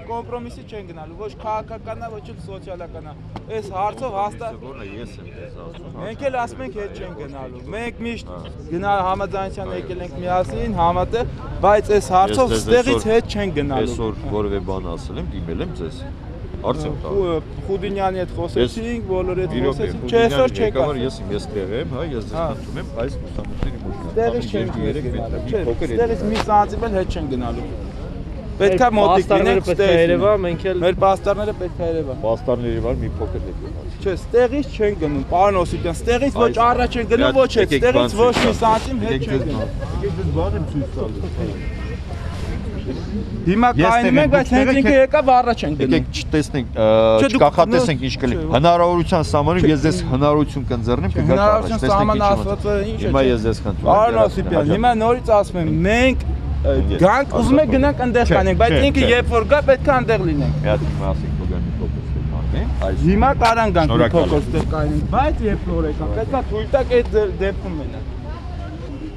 կոմպրոմիսի չեն գնալու, ոչ քաղաքականա, ոչ էլ սոցիալականա։ Այս հարցով հաստատ մենք էլ ասում ենք հետ չեն գնալու։ Մենք միշտ գնալ համաձայնության եկել ենք միասին, համատեղ, բայց այս հարցով ստեղից հետ չեն գնալու։ Այսօր որևէ բան ասել եմ, դիմել եմ ձեզ։ Արդյոք Խուդինյանի հետ խոսեցինք, բոլորի հետ խոսեցինք, չէ, այսօր չեք ասել։ Ես տեղ եմ, հա, ես ձեզ խնդրում եմ այս լուսամուտների մոտ։ Տեղից չեն գնալու։ Չէ, տեղից մի սանտիմ էլ հետ չեն գնալու։ Պետքա մոտիկ լինենք, Երևա, մենք էլ մեր պաստառները պետք է Երևա։ Պաստառների վար մի փոքր հետ գնաց։ Չէ, ստեղից չեն գնում, պարոն Օսիպյան, ստեղից ոչ առաջ են գնում, ոչ հետ, ստեղից ոչ մի սանտիմ հետ չեն գնում։ Եկեք դες բան եմ ցույց տալու։ Հիմա կայնում ենք, բայց հենց ինքը եկավ առաջ են գնում։ Եկեք չտեսնենք, չկախատեսենք ինչ կլինի։ Հնարավորության սահմանում ես ձեզ հնարավորություն կընձեռնեմ կգաք առաջ։ Հնարավորություն սահմանը ասված է ինչ է։ Հիմա ես ձեզ խնդրում եմ։ Պարոն Օսիպյան, հիմա նորից ասում եմ, մենք գանք ուզում եք գնանք այնտեղ կանենք, բայց ինքը երբ որ գա պետք է այնտեղ լինենք։ Մի հատ իմ ասեք փոքր փոքր։ Հիմա կարան գանք մի փոքր ստեղ կանենք, բայց երբ որ եկան, պետք է թույլ տաք այդ դեպքում մենակ։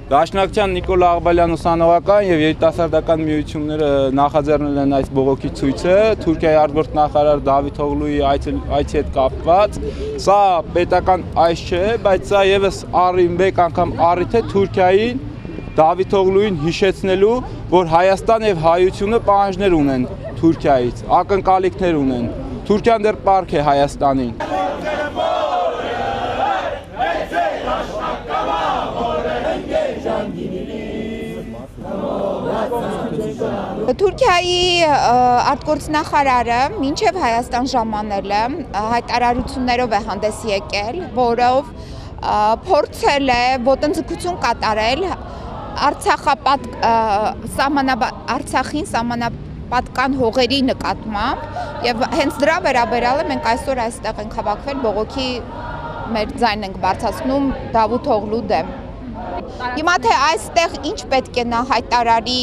Դաշնակցության Նիկոլ Աղբալյան ուսանողական եւ երիտասարդական միությունները նախաձեռնել են այս բողոքի ցույցը Թուրքիայի արտգործ նախարար Դավիթ Օղլուի այցի հետ կապված։ Սա պետական այց չէ, բայց սա եւս մեկ անգամ առիթ է Թուրքիային Դավիթ Օղլուին հիշեցնելու, որ Հայաստան եւ հայությունը պահանջներ ունեն Թուրքիայից, ակնկալիքներ ունեն։ Թուրքիան դեռ պարկ է Հայաստանին։ Թուրքիայի արտգործնախարարը մինչև Հայաստան ժամանել է հայտարարություններով է հանդես եկել, որով փորձել է ոտնձգություն կատարել Արցախին սահմանապատկան հողերի նկատմամբ եւ հենց դրա վերաբերյալ մենք այսօր այստեղ ենք հավաքվել բողոքի մեր ձայնն ենք բարձրացնում Դավիթ Օղլու դեմ։ Հիմա թե այստեղ ինչ պետք է նա հայտարարի,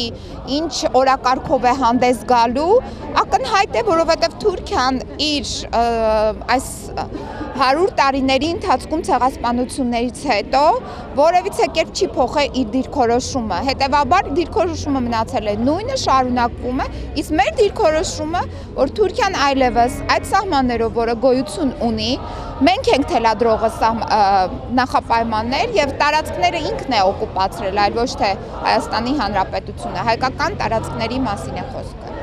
ինչ օրակարգով է հանդես գալու, ակնհայտ է, որովհետև Թուրքիան իր այս 100 տարիների ընթացքում ցեղասպանություններից հետո որևիցե կերպ չի փոխել իր դիրքորոշումը, հետևաբար դիրքորոշումը մնացել է նույնը, շարունակվում է, իսկ մեր դիրքորոշումը, որ Թուրքիան այլևս այդ սահմաններով, որը գոյություն ունի, մենք ենք թելադրողը նախապայմաններ եւ տարածքները ինքն է օկուպացրել, այլ ոչ թե Հայաստանի Հանրապետությունը, հայկական տարածքների մասին է խոսքը։